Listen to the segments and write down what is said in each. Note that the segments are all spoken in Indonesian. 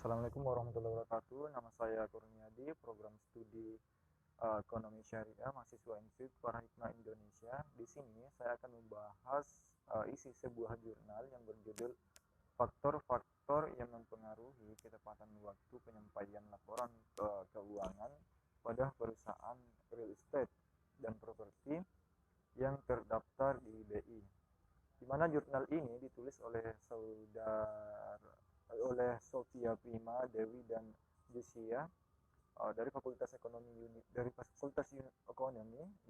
Assalamualaikum warahmatullahi wabarakatuh. Nama saya Kurniadi, program studi Ekonomi Syariah, mahasiswa Institut Para Hikmah Indonesia. Di sini saya akan membahas isi sebuah jurnal yang berjudul Faktor-faktor yang mempengaruhi ketepatan waktu penyampaian laporan keuangan pada perusahaan real estate dan properti yang terdaftar di BI. Di mana jurnal ini ditulis oleh Sofia Prima Dewi dan Jusia dari Fakultas Ekonomi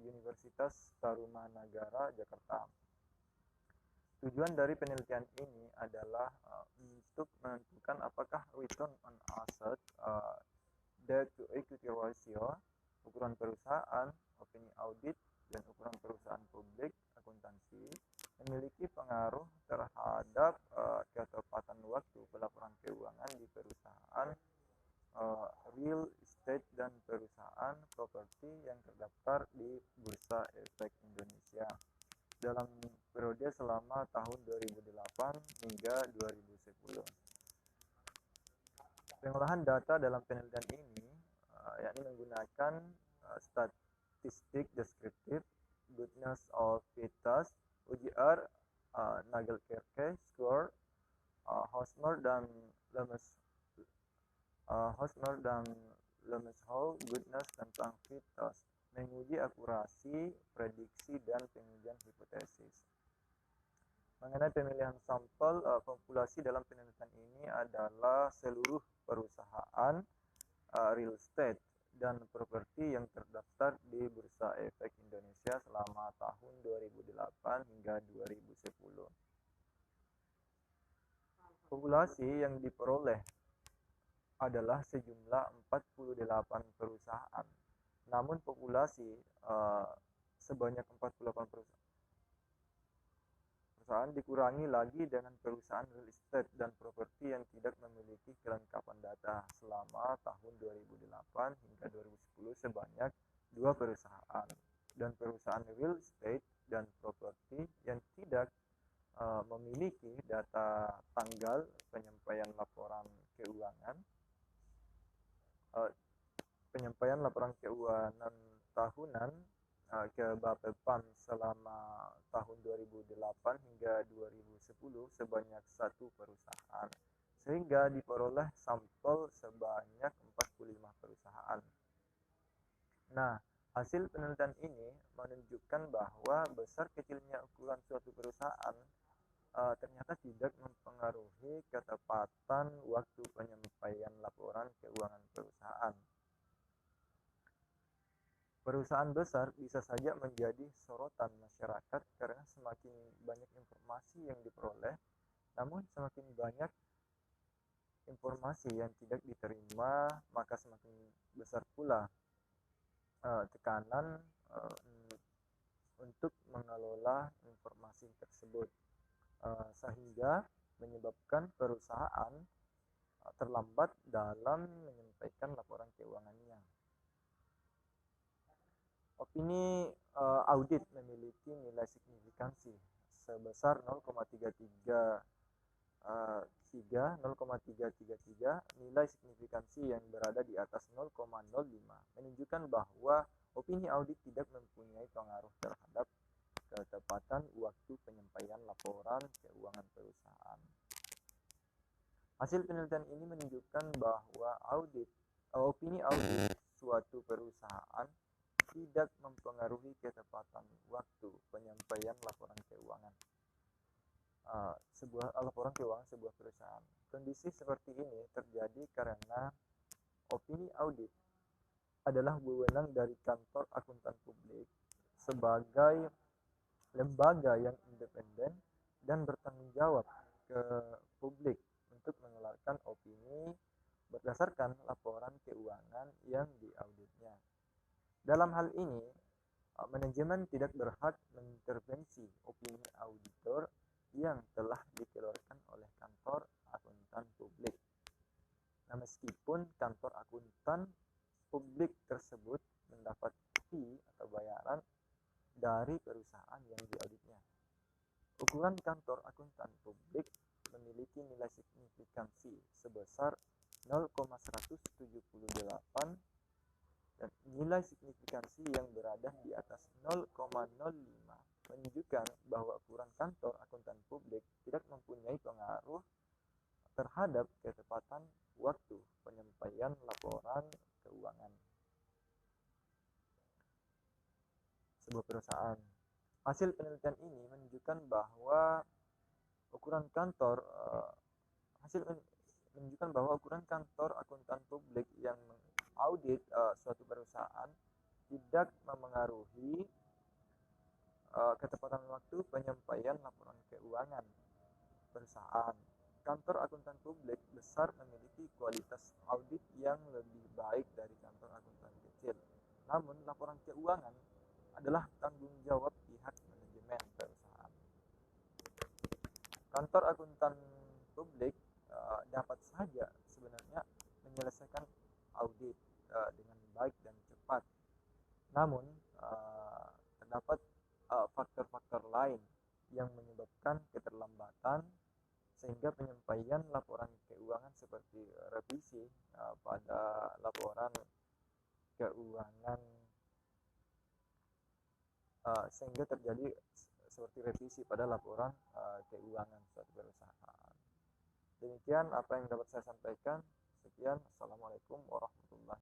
Universitas Tarumanagara Jakarta. Tujuan dari penelitian ini adalah untuk menentukan apakah return on asset, debt to equity ratio, ukuran perusahaan, opini audit, dan ukuran perusahaan publik akuntansi memiliki pengaruh terhadap ketepatan waktu pelaporan keuangan di perusahaan real estate dan perusahaan properti yang terdaftar di Bursa Efek Indonesia dalam periode selama tahun 2008 hingga 2010. Pengolahan data dalam penelitian ini yakni menggunakan statistik deskriptif, goodness of Vitas, UJR, Nagelkerke, Score, Hosmer dan Lemeshow, goodness tentang Vitas, menguji akurasi, prediksi, dan pengujian hipotesis. Mengenai pemilihan sampel, populasi dalam penelitian ini adalah seluruh perusahaan real estate dan properti yang terdaftar di Bursa Efek Indonesia selama tahun 2008 hingga 2010. Populasi yang diperoleh adalah sejumlah 48 perusahaan. Namun populasi sebanyak 48 perusahaan dikurangi lagi dengan perusahaan real estate dan properti yang tidak memiliki kelengkapan data selama tahun 2008 hingga 2010 sebanyak 2 perusahaan, dan perusahaan real estate dan properti yang tidak memiliki data tanggal penyampaian laporan keuangan tahunan ke Bapepam selama tahun 2008 hingga 2010 sebanyak 1 perusahaan, sehingga diperoleh sampel sebanyak 45 perusahaan. Nah, hasil penelitian ini menunjukkan bahwa besar kecilnya ukuran suatu perusahaan ternyata tidak mempengaruhi ketepatan waktu penyampaian laporan keuangan perusahaan. Perusahaan besar bisa saja menjadi sorotan masyarakat karena semakin banyak informasi yang diperoleh, namun semakin banyak informasi yang tidak diterima, maka semakin besar pula tekanan untuk mengelola informasi tersebut, sehingga menyebabkan perusahaan terlambat dalam menyampaikan laporan keuangannya. Opini audit memiliki nilai signifikansi sebesar 0,333, nilai signifikansi yang berada di atas 0,05 menunjukkan bahwa opini audit tidak mempunyai pengaruh terhadap ketepatan waktu penyampaian laporan keuangan perusahaan. Hasil penelitian ini menunjukkan bahwa opini audit suatu perusahaan tidak mempengaruhi ketepatan waktu penyampaian laporan keuangan sebuah perusahaan. Kondisi seperti ini terjadi karena opini audit adalah wewenang dari kantor akuntan publik sebagai lembaga yang independen dan bertanggung jawab ke publik untuk mengeluarkan opini berdasarkan laporan keuangan yang diauditnya. Dalam hal ini, manajemen tidak berhak mengintervensi opini auditor yang telah dikeluarkan oleh kantor akuntan publik. Nah, meskipun kantor akuntan publik tersebut mendapat fee atau bayaran dari perusahaan yang diauditnya. Ukuran kantor akuntan publik memiliki nilai signifikansi sebesar 0,178 dan nilai signifikansi yang berada di atas 0,05 menunjukkan bahwa ukuran kantor akuntan publik tidak mempunyai pengaruh terhadap ketepatan waktu penyampaian laporan keuangan sebuah perusahaan. Hasil penelitian ini menunjukkan bahwa ukuran kantor ukuran kantor akuntan publik yang mengaudit suatu perusahaan tidak memengaruhi ketepatan waktu penyampaian laporan keuangan perusahaan. Kantor akuntan publik besar memiliki kualitas audit yang lebih baik dari kantor akuntan kecil. Namun, laporan keuangan adalah tanggung jawab pihak manajemen perusahaan. Kantor akuntan publik dapat saja sebenarnya menyelesaikan audit dengan baik dan cepat. Namun, terdapat faktor-faktor lain yang menyebabkan keterlambatan sehingga penyampaian laporan keuangan seperti revisi pada laporan keuangan sehingga terjadi seperti revisi pada laporan keuangan suatu perusahaan. Demikian apa yang dapat saya sampaikan. Sekian, assalamualaikum warahmatullahi wabarakatuh.